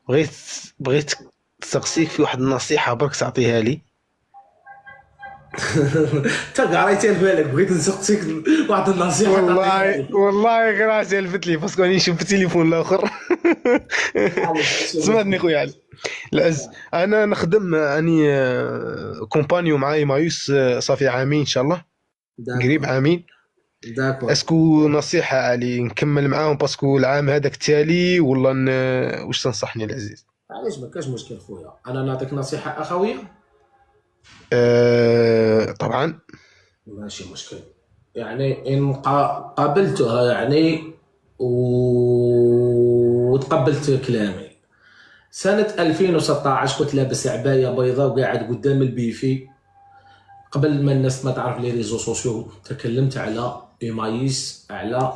بغيت بغيت تسقسيك في واحد النصيحة برك تعطيها لي. انت كاع رايتي بالك بغيت نسقسيك واحد النصيحه تعطيها والله لي. والله غير عاد لفت لي باسكو راني نشوف التليفون الاخر. معليش ماشي سمعتني مشكل. خويا علي العز. انا نخدم اني كومبانيو مع ايمايوس صافي عامين ان شاء الله، قريب داكور. عامين. داكور. اسكو نصيحة علي نكمل معاهم باسكو العام هذاك التالي ولا واش تنصحني العزيز؟ معليش ما كاش مشكل خويا، انا نعطيك نصيحه اخويه. طبعا. ماشي مشكل. يعني ان قابلتها يعني وتقبلت كلامي. سنة 2016 كنت لابس عباية بيضاء وقاعد قدام البيفي. قبل ما الناس ما تعرف لي ريزو سوسيو تكلمت على إيمايس، على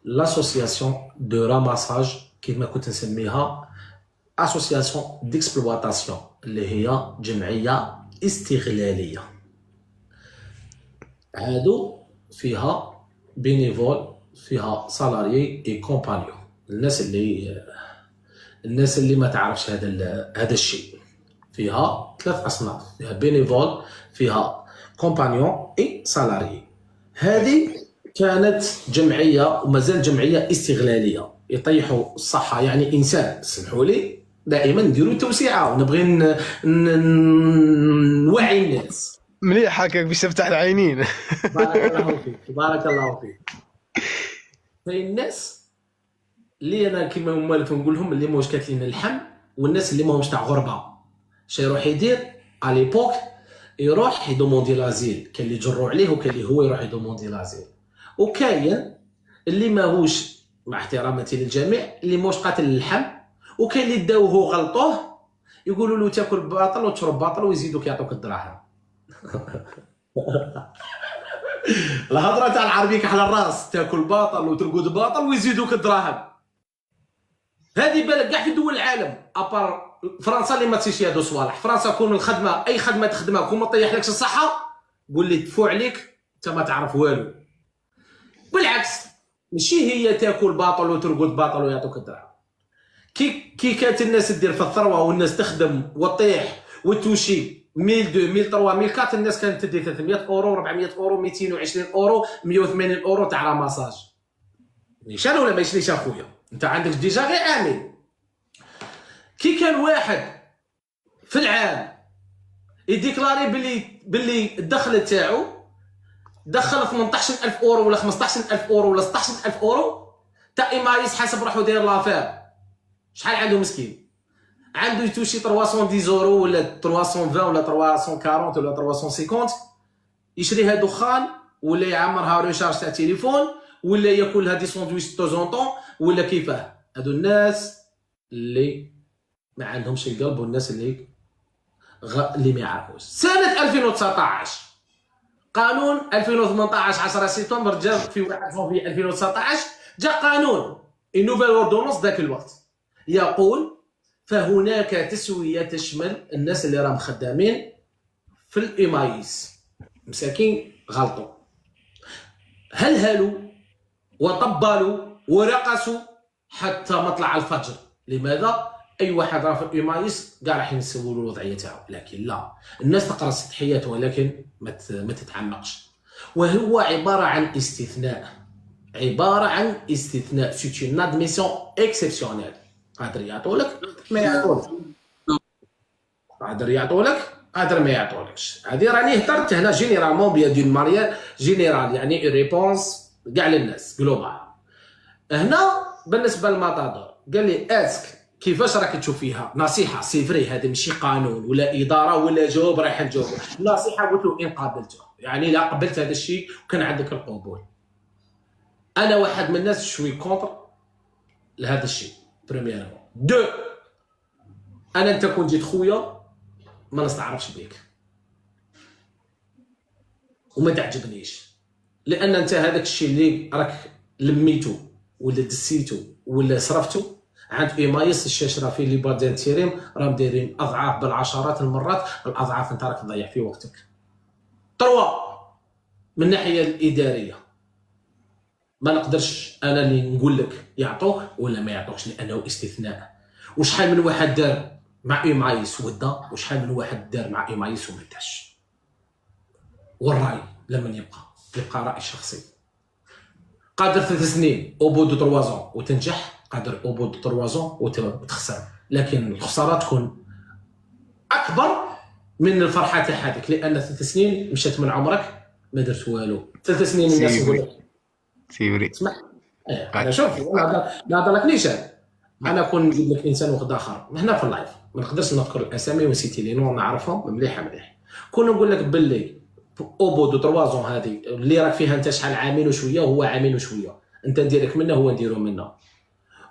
لاسوسياسيون دو راماساج كيف ما كنت نسميها، اسوسياسيون ديكسبلواتاسيون اللي هي جمعية استغلالية. هادو فيها بينيفول، فيها سالاريي اي كومبانيون. الناس اللي ما تعرفش هذا الشيء، فيها ثلاث اصناف، فيها بينيفول، فيها كومبانيون اي سالاريي. هذه كانت جمعيه ومازال جمعيه استغلاليه يطيحوا الصحه، يعني انسان سمحوا لي دائما نديروا توسعه ونبغي نوعي الناس. مليح هكاك باش تفتح العينين. بارك الله فيك، بارك الله فيك. كاين الناس اللي انا كيما هما اللي كنقول لهم اللي ماهوش كاتلين اللحم، والناس اللي ماهمش تاع غربه. شي يروح يدير على ليبوك، يروح يدوموندي لازيل. كاين اللي يجروا عليه وكاين اللي هو يروح يدوموندي لازيل. وكاين اللي ماهوش، مع احتراماتي للجميع، اللي ماهوش قاتل اللحم. وكاين اللي داوه غلطوه، يقولوا له تاكل باطل وتشرب باطل ويزيدوك يعطوك الدراهم. الهضره تاع العربي كحل الراس، تاكل باطل وترقد باطل ويزيدوك الدراهم. هذه بالك كاع في دول العالم ابار فرنسا اللي ما تسيش هادو صوالح. فرنسا كون الخدمه، اي خدمه تخدمها كون ما طيح لكش الصحه، قول لي تفوع عليك انت ما تعرف والو. بالعكس، ماشي هي تاكل باطل وترقد باطل ويعطوك الدراهم. كي كانت الناس تدير في الثروه والناس تخدم وطيح وتوشي 1000 2000 3 1004، الناس كانت تدي 300 اورو 400 اورو 220 اورو 180 اورو تاع ماساج. نيشان ولا ما يشريش اخويا؟ انت عندك ديجا غير عامل. كي كان واحد في العام يديكلاري باللي الدخل تاعو دخل 18000 اورو ولا 15000 اورو ولا 16000 اورو، تا ايمايس حسب روحو داير لافير. شحال عنده مسكين؟ عنده يتوشي 310 اورو ولا 320 ولا 340 ولا 350، يشريها دخان ولا يعمرها ريشارج تاع تليفون ولا ياكلها دي ساندويش توزونطون ولا كيفاه. هادو الناس اللي ما عندهمش القلب، والناس اللي ما يعرفوش. سنه 2019 قانون 2018 10 سبتمبر جا في 1 جونفي 2019 جا قانون نوفيل اوردونونس ذاك الوقت يقول فهناك تسويه تشمل الناس اللي راهم خدامين في الايمايس. مساكين غلطوا، هلهلوا وطبلوا ورقصوا حتى مطلع الفجر. لماذا؟ اي واحد راه في الايمايس كاع راح يسولوا الوضعيه تاعو، لكن لا، الناس تقرا السطحيات ولكن ما تتعمقش. وهو عباره عن استثناء، عباره عن استثناء، سيت اون ادميسيون اكسبسيونيل. قادر يعطولك ما يعطولك، قادر يعطولك قادر ما يعطولكش. هذه راني هدرت هنا جينيرالمون بيا دون ماريير جينيرال، يعني ريبونس كاع للناس جلوبال. هنا بالنسبه للمطادور قال لي اسك كيفاش راك تشوف فيها نصيحه سي فري، هذا ماشي قانون ولا اداره ولا جواب رايح نجاوب. نصيحه قلت له ان قابلته، يعني لا قبلت هذا الشيء وكان عندك القبول. انا واحد من الناس شوي كونتر لهذا الشيء. بريميرمون دو، انا انت كون جيت خويا ما نستعرفش بيك وما تعجبنيش، لان انت هذاك الشيء اللي راك لميته ولا دسيته ولا صرفته عند ايمايس الشاشره اللي بادين تيريم راهم دايرين اضعاف بالعشرات المرات الاضعاف. انت راك تضيع في وقتك. تروا من الناحيه الاداريه ما نقدرش انا اللي نقول لك يعطوك ولا ما يعطوكش، لانه استثناء. وشحال من واحد دار مع ايمايس ودا، وشحال من واحد دار مع ايمايس وما داش. والراي لمن يبقى راي شخصي. قادر 3 سنين او بو دو 3 زون وتنجح، قادر او بو دو 3 زون وتخسر، لكن الخساره تكون اكبر من الفرحه تاع هذيك، لان 3 سنين مشات من عمرك ما درت والو. 3 سنين الناس يقولوا سيوري اسمح. انا شوف نهضر لك نيشان، انا كون نجيب لك انسان واحد اخر هنا في اللايف ما نقدرش نذكر الاسامي ونسيتي لي نور نعرفهم مليح، كون نقول لك باللي او بو دو 3 زون هذه اللي راك فيها انت شحال عامين وشويه وهو عامين وشويه، انت ديرك منه هو نديرو منه،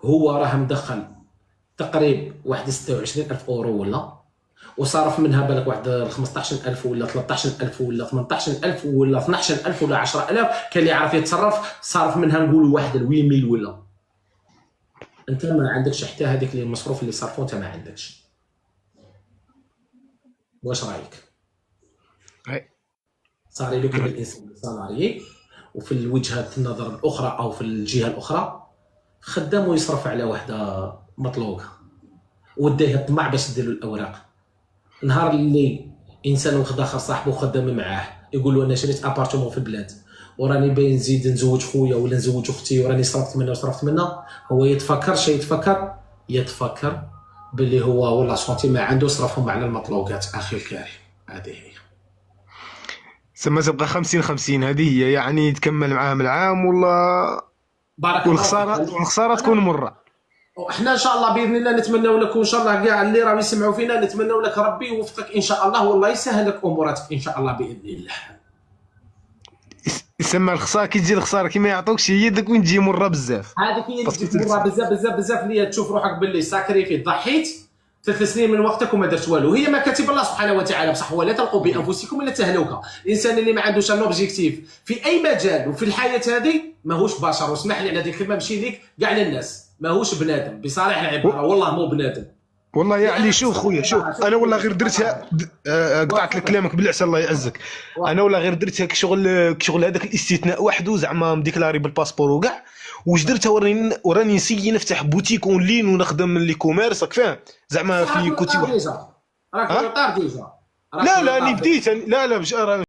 هو راه مدخل تقريب واحد 26000 اورو ولا، وصرف منها بالك واحد 15000 ولا 13000 ولا 18000 ولا 12000 ولا 10000، كان اللي يعرف يتصرف صرف منها نقولوا واحد 8000 ولا. انت ما عندكش حتى هذيك اللي المصروف اللي صرفوه انت ما عندكش. واش رايك؟ صار لكم الانسان سالاري وفي الوجهه النظر الاخرى او في الجهه الاخرى خدام ويصرف على وحده مطلوقه وديه الطمع باش دير له الاوراق. نهار اللي انسان واخد اخر صاحبه خدام معاه يقول له انا شريت ابارتمون في البلاد وراني باين نزيد نزوج خويا ولا نزوج اختي وراني صرفت منه وصرفت منه، هو يتفكر باللي هو والله شونتي ما عنده صرفهم على المطلوقات. اخي الكريم هذه هي سما تبقى 50-50، هذه هي يعني تكمل معاهم العام ولا بارك والخساره تكون مره. احنا ان شاء الله باذن الله نتمنوا لك، وان شاء الله كاع اللي راهم يسمعوا فينا نتمنوا لك ربي يوفقك ان شاء الله، والله يسهل لك اموراتك ان شاء الله باذن الله. يسمى الخساره كي تجي الخساره كي ما يعطوكش هي داك وين تجي مره بزاف، هذيك هي اللي تجي مره بزاف اللي تشوف روحك باللي ساكريفي ضحيت 3 سنين من وقتك وما درت والو. هي ما كاتب الله سبحانه وتعالى بصح، ولا تلقوا بانفسكم الا تهلوكا. الانسان اللي ما عندوش ان اوبجيكتيف في اي مجال وفي الحياه هذه ماهوش بشر، واسمح لي على هذه الكلمه ماشي ليك كاع للناس، ماهوش بنادم بصالح العباره، والله مو بنادم. والله يا علي شوف خويا شوف، انا والله غير درتها قطعت لك كلامك بالعسى الله يعزك، انا والله غير درتها كشغل هذاك الاستثناء وحده زعما مديكلاري بالباسبور وكاع، واش درتها وراني نسيي نفتح بوتيك اونلاين ونخدم لي كوميرس راك فاهم زعما في كوتي واحد. راك طار ديجا. لا راني بديت لا